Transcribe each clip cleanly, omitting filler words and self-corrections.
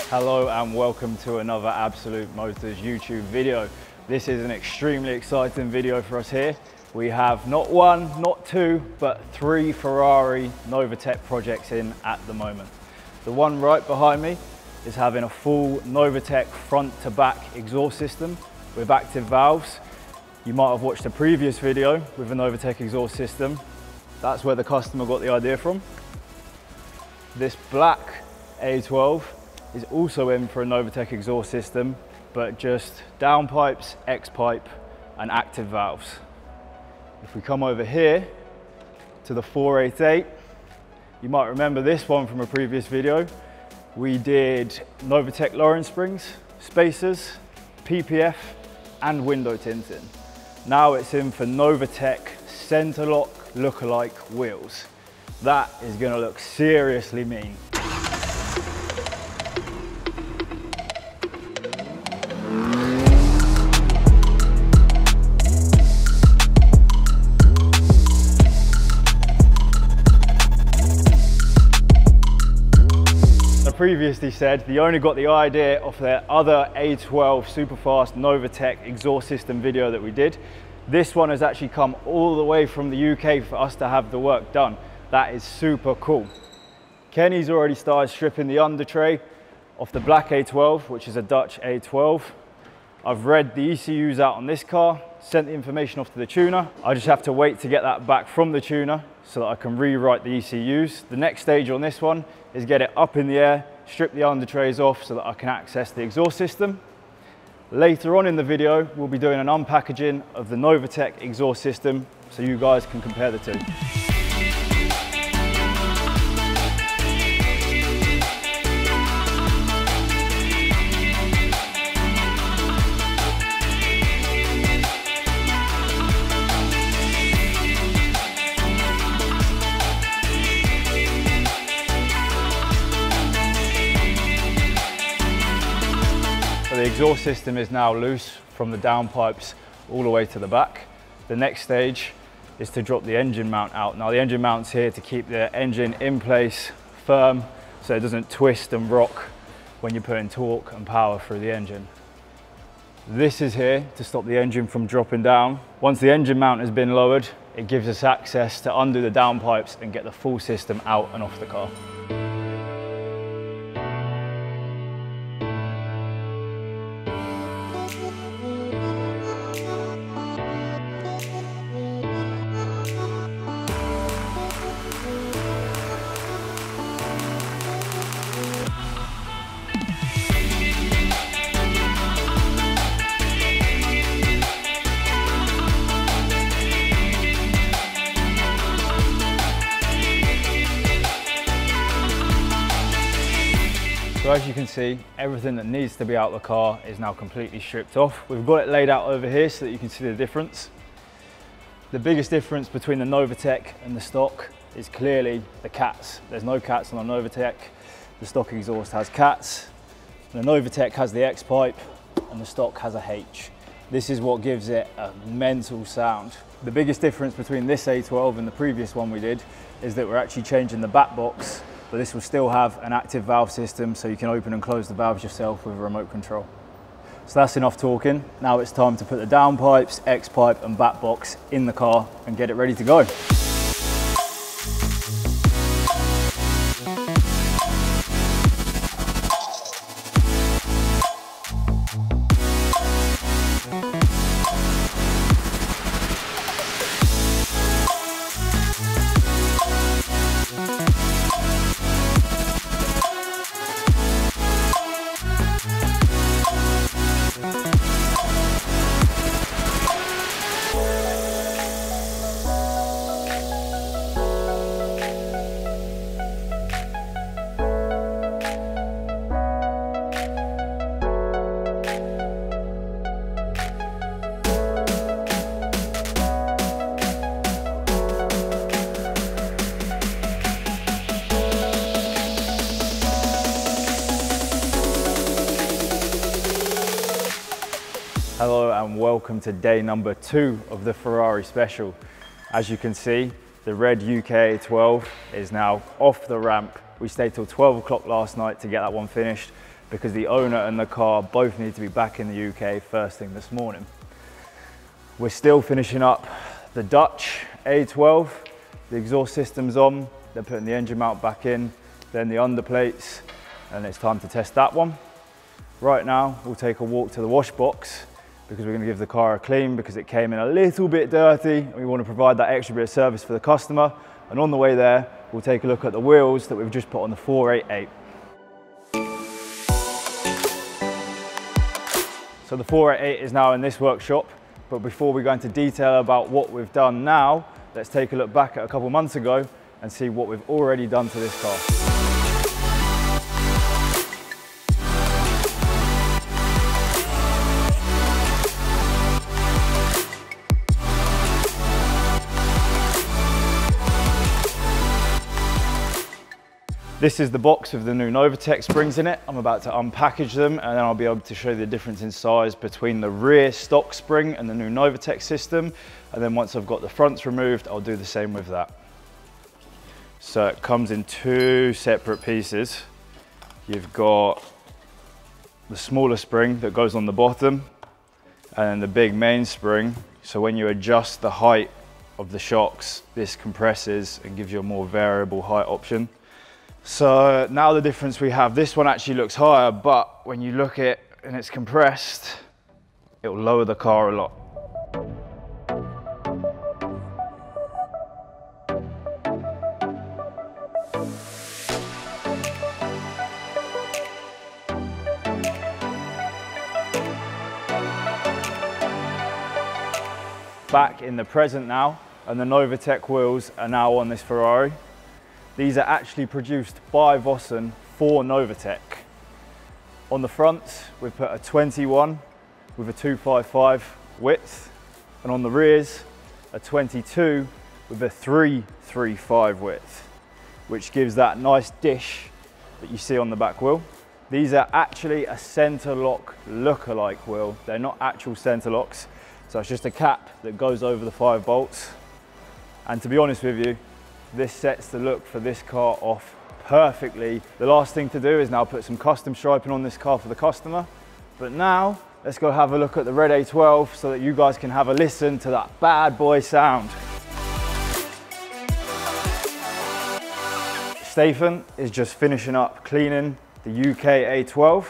Hello and welcome to another Absolute Motors YouTube video. This is an extremely exciting video for us here. We have not one, not two, but three Ferrari Novitec projects in at the moment. The one right behind me is having a full Novitec front to back exhaust system with active valves. You might have watched a previous video with a Novitec exhaust system. That's where the customer got the idea from. This black A12 is also in for a Novitec exhaust system, but just downpipes, X-pipe and active valves. If we come over here to the 488, you might remember this one from a previous video. We did Novitec Lawrence springs, spacers, PPF and window tinting. Now it's in for Novitec center lock lookalike wheels. That is going to look seriously mean. Previously said they only got the idea of their other A12 superfast Novitec exhaust system video that we did. This one has actually come all the way from the UK for us to have the work done. That is super cool. Kenny's already started stripping the under tray off the black A12, which is a Dutch A12. I've read the ECUs out on this car, sent the information off to the tuner. I just have to wait to get that back from the tuner so that I can rewrite the ECUs. The next stage on this one is get it up in the air, strip the under trays off so that I can access the exhaust system. Later on in the video, we'll be doing an unpackaging of the Novitec exhaust system so you guys can compare the two. The exhaust system is now loose from the downpipes all the way to the back. The next stage is to drop the engine mount out. Now the engine mount's here to keep the engine in place, firm, so it doesn't twist and rock when you're putting torque and power through the engine. This is here to stop the engine from dropping down. Once the engine mount has been lowered, it gives us access to undo the downpipes and get the full system out and off the car. So as you can see, everything that needs to be out of the car is now completely stripped off. We've got it laid out over here so that you can see the difference. The biggest difference between the Novitec and the stock is clearly the cats. There's no cats on the Novitec. The stock exhaust has cats. The Novitec has the X-pipe and the stock has a H. This is what gives it a mental sound. The biggest difference between this A12 and the previous one we did is that we're actually changing the back box, but this will still have an active valve system so you can open and close the valves yourself with a remote control. So that's enough talking. Now it's time to put the downpipes, X-pipe and back box in the car and get it ready to go. Hello and welcome to day number 2 of the Ferrari special. As you can see, the red UK A12 is now off the ramp. We stayed till 12 o'clock last night to get that one finished. because the owner and the car both need to be back in the UK first thing this morning. We're still finishing up the Dutch A12. The exhaust system's on, they're putting the engine mount back in, then the underplates, and it's time to test that one. Right now, we'll take a walk to the wash box because we're going to give the car a clean because it came in a little bit dirty and we want to provide that extra bit of service for the customer. And on the way there, we'll take a look at the wheels that we've just put on the 488. So the 488 is now in this workshop, but before we go into detail about what we've done now, let's take a look back at a couple months ago and see what we've already done to this car. This is the box with the new Novitec springs in it. I'm about to unpackage them and then I'll be able to show you the difference in size between the rear stock spring and the new Novitec system. And then once I've got the fronts removed, I'll do the same with that. So it comes in two separate pieces. You've got the smaller spring that goes on the bottom and then the big main spring. So when you adjust the height of the shocks, this compresses and gives you a more variable height option. So now the difference we have, this one actually looks higher, but when you look at it and it's compressed, it will lower the car a lot. Back in the present now, and the Novitec wheels are now on this Ferrari. These are actually produced by Vossen for Novitec. On the front, we've put a 21 with a 255 width, and on the rears, a 22 with a 335 width, which gives that nice dish that you see on the back wheel. These are actually a center lock look-alike wheel. They're not actual center locks, so it's just a cap that goes over the 5 bolts. And to be honest with you, this sets the look for this car off perfectly. The last thing to do is now put some custom striping on this car for the customer. But now, let's go have a look at the red A12 so that you guys can have a listen to that bad boy sound. Stephen is just finishing up cleaning the UK A12.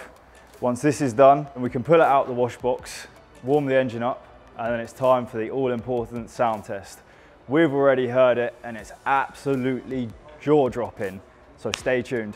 Once this is done, and we can pull it out the wash box, warm the engine up, and then it's time for the all-important sound test. We've already heard it and it's absolutely jaw-dropping, so stay tuned.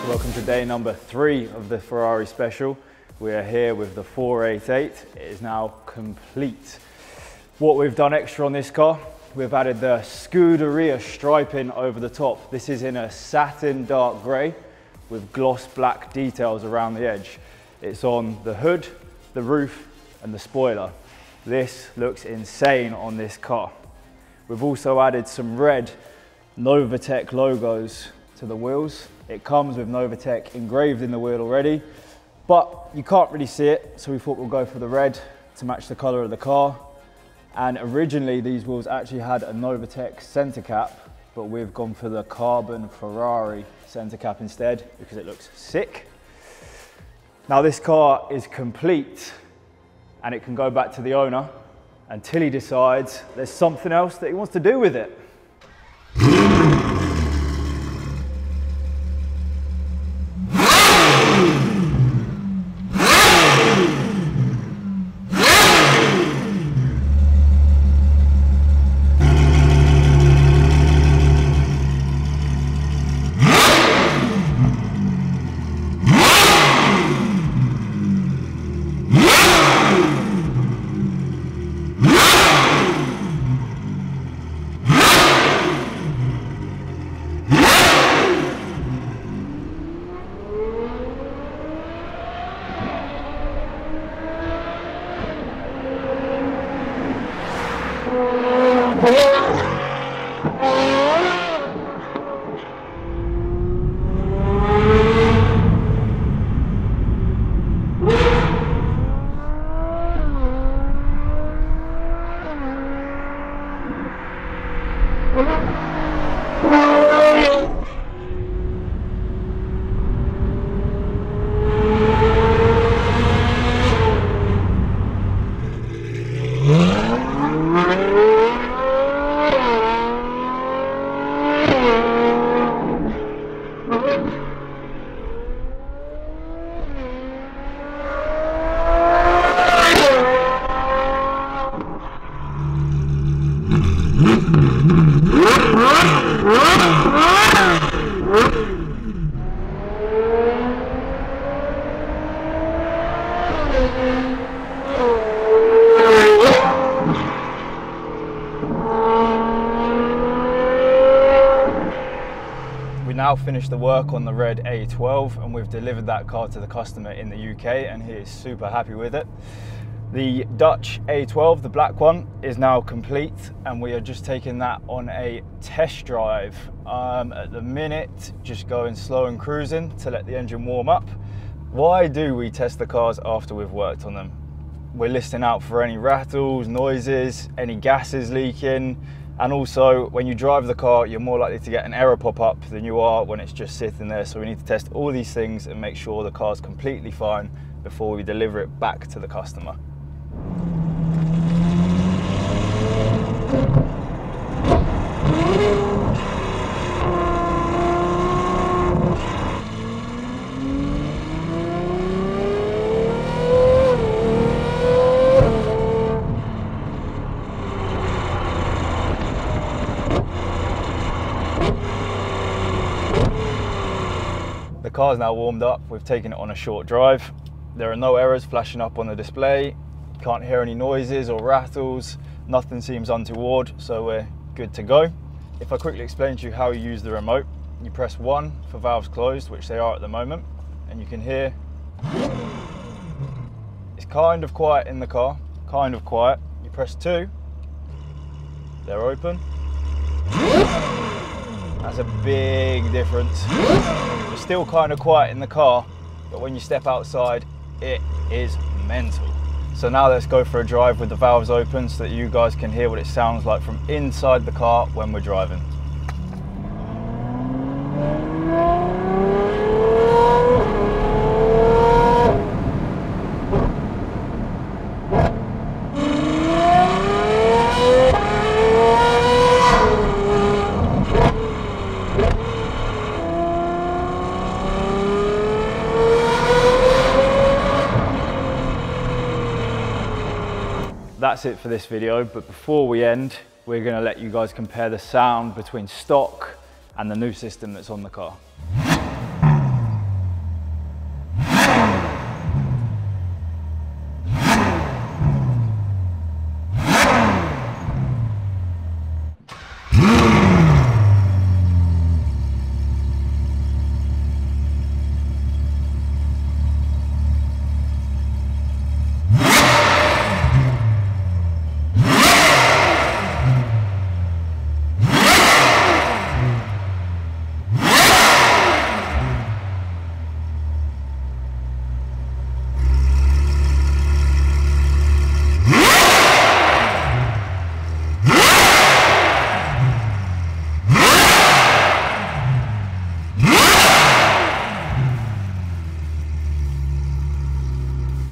Welcome to day number 3 of the Ferrari special. We are here with the 488. It is now complete. What we've done extra on this car, we've added the Scuderia striping over the top. This is in a satin dark grey with gloss black details around the edge. It's on the hood, the roof and the spoiler. This looks insane on this car. We've also added some red Novitec logos to the wheels. It comes with Novitec engraved in the wheel already, but you can't really see it, so we thought we'll go for the red to match the colour of the car. And originally these wheels actually had a Novitec centre cap, but we've gone for the carbon Ferrari centre cap instead because it looks sick. Now this car is complete and it can go back to the owner until he decides there's something else that he wants to do with it. We now finished the work on the red A12 and we've delivered that car to the customer in the UK and he is super happy with it. The Dutch A12, the black one, is now complete and we are just taking that on a test drive. At the minute, just going slow and cruising to let the engine warm up. Why do we test the cars after we've worked on them? We're listening out for any rattles, noises, any gases leaking, and also when you drive the car, you're more likely to get an error pop up than you are when it's just sitting there. So we need to test all these things and make sure the car's completely fine before we deliver it back to the customer. The car's now warmed up, we've taken it on a short drive. There are no errors flashing up on the display. Can't hear any noises or rattles. Nothing seems untoward, so we're good to go. If I quickly explain to you how you use the remote, you press 1 for valves closed, which they are at the moment, and you can hear it's kind of quiet in the car, kind of quiet. You press 2, they're open. That's a big difference. It's still kind of quiet in the car, but when you step outside, it is mental. So now let's go for a drive with the valves open so that you guys can hear what it sounds like from inside the car when we're driving. That's it for this video, but before we end, we're going to let you guys compare the sound between stock and the new system that's on the car.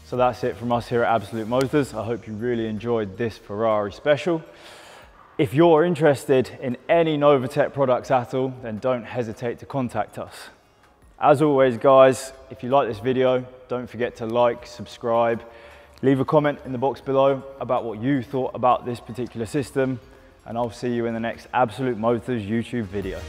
So that's it from us here at Absolute Motors. I hope you really enjoyed this Ferrari special. If you're interested in any Novitec products at all, then don't hesitate to contact us. As always, guys, if you like this video, don't forget to like, subscribe, leave a comment in the box below about what you thought about this particular system, and I'll see you in the next Absolute Motors YouTube video.